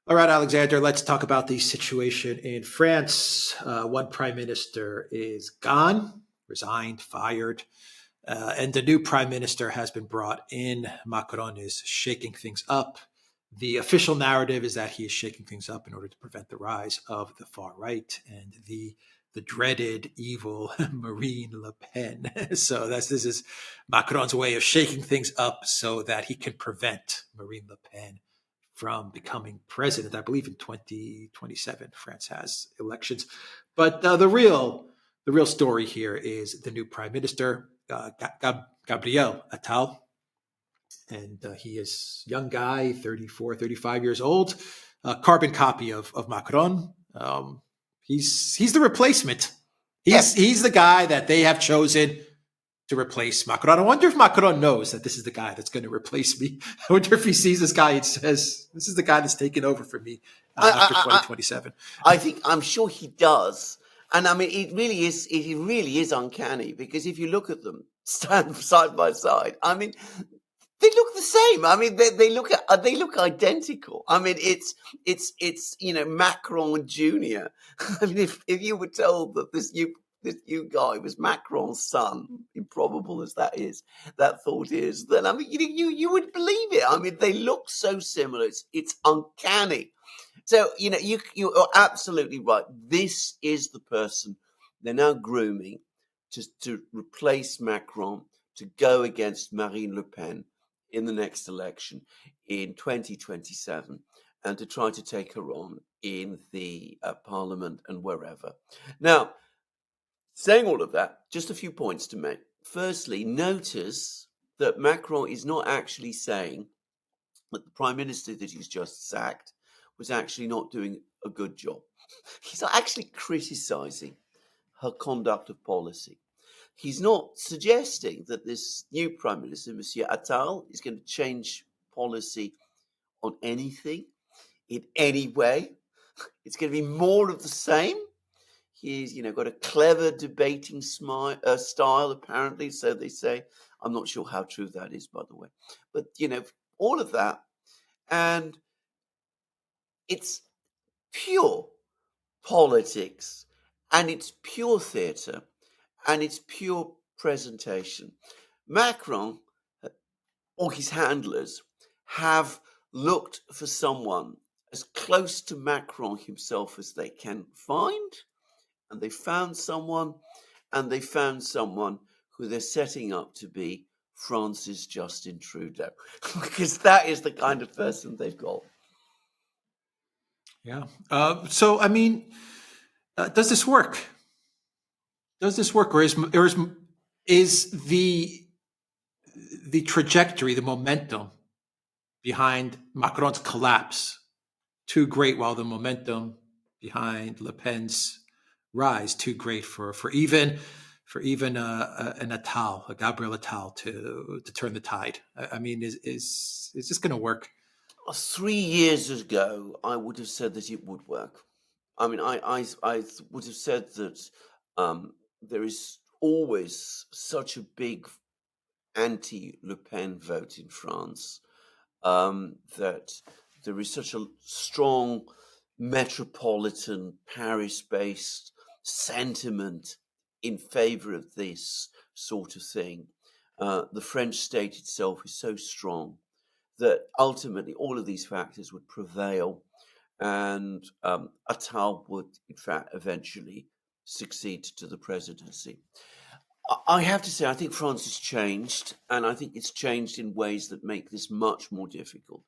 All right, Alexander, let's talk about the situation in France. One prime minister is gone, resigned, fired, and the new prime minister has been brought in. Macron is shaking things up. The official narrative is that he is shaking things up in order to prevent the rise of the far right and the dreaded evil Marine Le Pen. So this is Macron's way of shaking things up so that he can prevent Marine Le Pen from becoming president. I believe in 2027, France has elections. But the real story here is the new prime minister, Gabriel Attal. And he is a young guy, 34, 35 years old, a carbon copy of Macron. He's the replacement. Yes. He's the guy that they have chosen to replace Macron. I wonder if Macron knows that this is the guy that's going to replace me. I wonder if he sees this guy and says, "This is the guy that's taking over for me after 2027." I'm sure he does. And I mean, it really is uncanny, because if you look at them stand side by side, I mean, they look the same. I mean, they look identical. I mean, it's Macron Junior. I mean, if you were told that this new guy was Macron's son, improbable as that thought is, then I mean, you would believe it. I mean, they look so similar. It's uncanny. So you're absolutely right. This is the person they're now grooming to replace Macron, to go against Marine Le Pen in the next election in 2027, and to try to take her on in the Parliament and wherever. Now, saying all of that, just a few points to make. Firstly, notice that Macron is not actually saying that the Prime Minister that he's just sacked was actually not doing a good job. He's not actually criticising her conduct of policy. He's not suggesting that this new Prime Minister, Monsieur Attal, is going to change policy on anything, in any way. It's going to be more of the same. He's, got a clever debating style, apparently, so they say. I'm not sure how true that is, by the way. But, all of that. And it's pure politics, and it's pure theatre, and it's pure presentation. Macron or his handlers have looked for someone as close to Macron himself as they can find, and they found someone who they're setting up to be France's Justin Trudeau, because that is the kind of person they've got. Yeah. So, I mean, does this work? Does this work, or is the trajectory, the momentum behind Macron's collapse too great, while the momentum behind Le Pen's rise too great for even an Attal, a Gabriel Attal, to turn the tide? I mean, is this going to work? 3 years ago, I would have said that it would work. I mean, I would have said that there is always such a big anti-Le Pen vote in France, that there is such a strong metropolitan Paris-based sentiment in favor of this sort of thing. The French state itself is so strong that ultimately all of these factors would prevail, and Attal would, in fact, eventually succeed to the presidency. I have to say, I think France has changed, and I think it's changed in ways that make this much more difficult.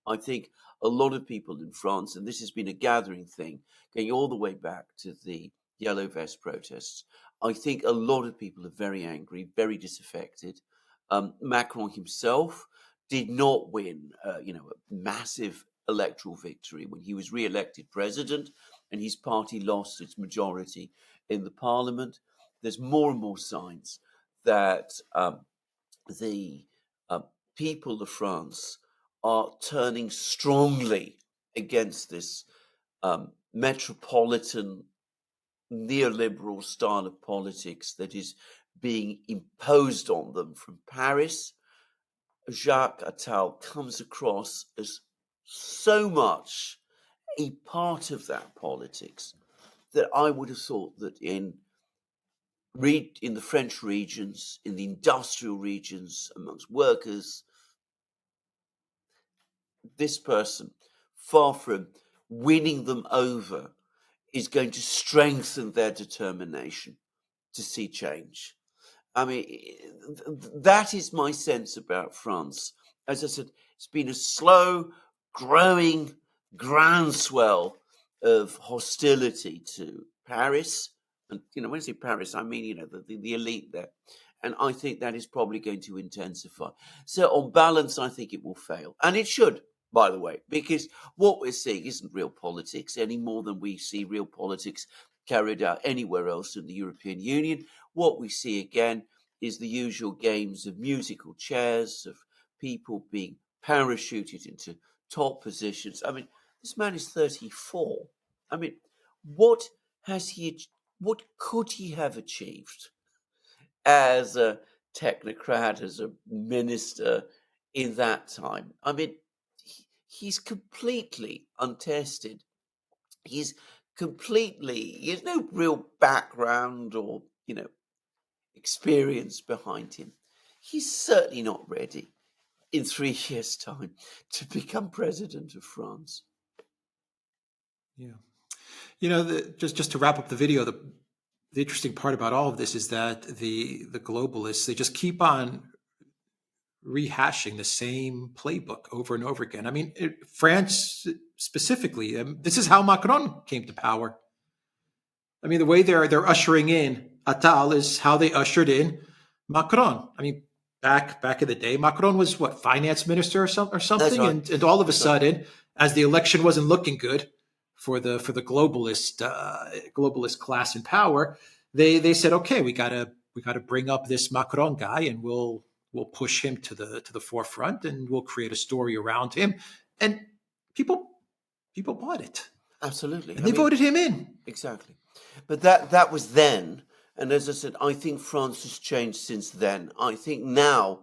I think a lot of people in France, and this has been a gathering thing, going all the way back to the Yellow Vest protests, I think a lot of people are very angry, very disaffected. Macron himself did not win, a massive electoral victory when he was re-elected president, and his party lost its majority in the parliament. There's more and more signs that the people of France are turning strongly against this metropolitan neoliberal style of politics that is being imposed on them from Paris. Jacques Attal comes across as so much a part of that politics that I would have thought that in the French regions, in the industrial regions, amongst workers, this person, far from winning them over, is going to strengthen their determination to see change. I mean, that is my sense about France. As I said, it's been a slow, growing groundswell of hostility to Paris. And, when I say Paris, I mean, the elite there. And I think that is probably going to intensify. So on balance, I think it will fail. And it should, by the way, because what we're seeing isn't real politics any more than we see real politics carried out anywhere else in the European Union. What we see again is the usual games of musical chairs, of people being parachuted into top positions. I mean, this man is 34. I mean, what could he have achieved as a technocrat, as a minister in that time? I mean, he's completely untested. He has no real background or, experience behind him. He's certainly not ready in 3 years' time to become president of France. Yeah. Just to wrap up the video, the interesting part about all of this is that the globalists, they just keep on rehashing the same playbook over and over again. I mean, France specifically, this is how Macron came to power. I mean, the way they're ushering in Attal is how they ushered in Macron. I mean, back in the day, Macron was what, finance minister or something, Right. and all of a sudden, as the election wasn't looking good for the globalist class in power, they said, okay, we gotta bring up this Macron guy, and we'll push him to the forefront, and we'll create a story around him, and people bought it. Absolutely. And they voted him in. Exactly. But that was then. And as I said, I think France has changed since then. I think now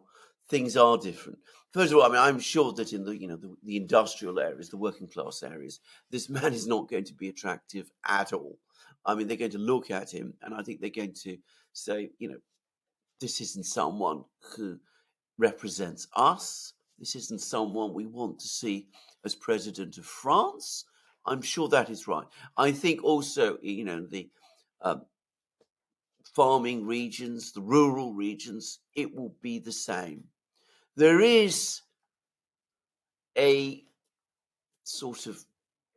things are different. First of all, I mean, I'm sure that in the industrial areas, the working class areas, this man is not going to be attractive at all. I mean, they're going to look at him, and I think they're going to say, this isn't someone who represents us. This isn't someone we want to see as president of France. I'm sure that is right. I think also, the farming regions, the rural regions, it will be the same. There is a sort of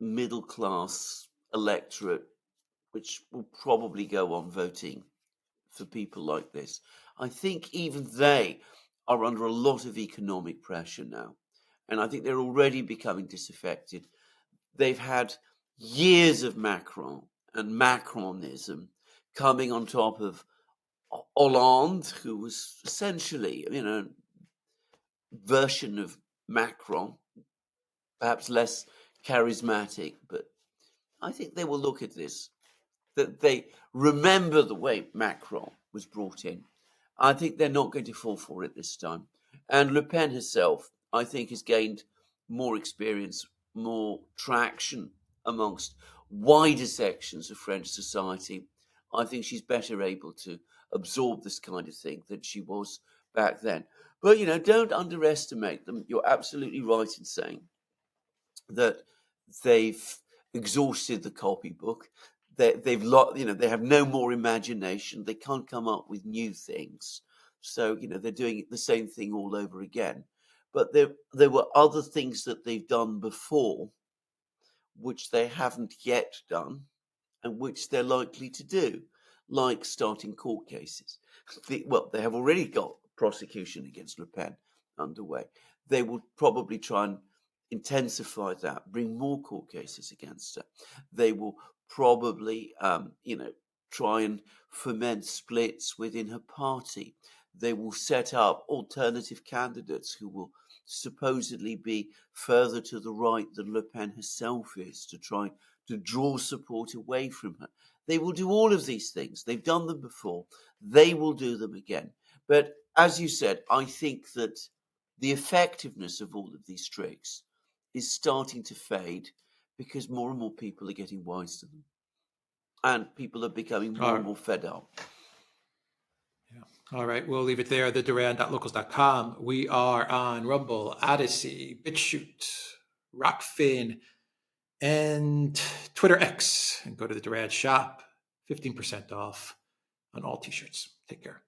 middle class electorate which will probably go on voting for people like this. I think even they are under a lot of economic pressure now. And I think they're already becoming disaffected. They've had years of Macron and Macronism coming on top of Hollande, who was essentially, a version of Macron, perhaps less charismatic, but I think they will look at this, that they remember the way Macron was brought in. I think they're not going to fall for it this time. And Le Pen herself, I think, has gained more experience, more traction amongst wider sections of French society. I think she's better able to absorb this kind of thing than she was back then. But, don't underestimate them. You're absolutely right in saying that they've exhausted the copybook. They have no more imagination. They can't come up with new things. So, they're doing the same thing all over again. But there were other things that they've done before, which they haven't yet done, and which they're likely to do, like starting court cases. They have already got prosecution against Le Pen underway. They will probably try and intensify that, bring more court cases against her. They will probably, try and foment splits within her party. They will set up alternative candidates who will supposedly be further to the right than Le Pen herself is, to try to draw support away from her. They will do all of these things. They've done them before. They will do them again. But as you said, I think that the effectiveness of all of these tricks is starting to fade because more and more people are getting wise to them. And people are becoming more All and more fed up. All right, we'll leave it there. The Duran.locals.com. We are on Rumble, ODYSEE, BitChute, Rockfin, and Twitter X. And go to the Duran shop, 15% off on all t-shirts. Take care.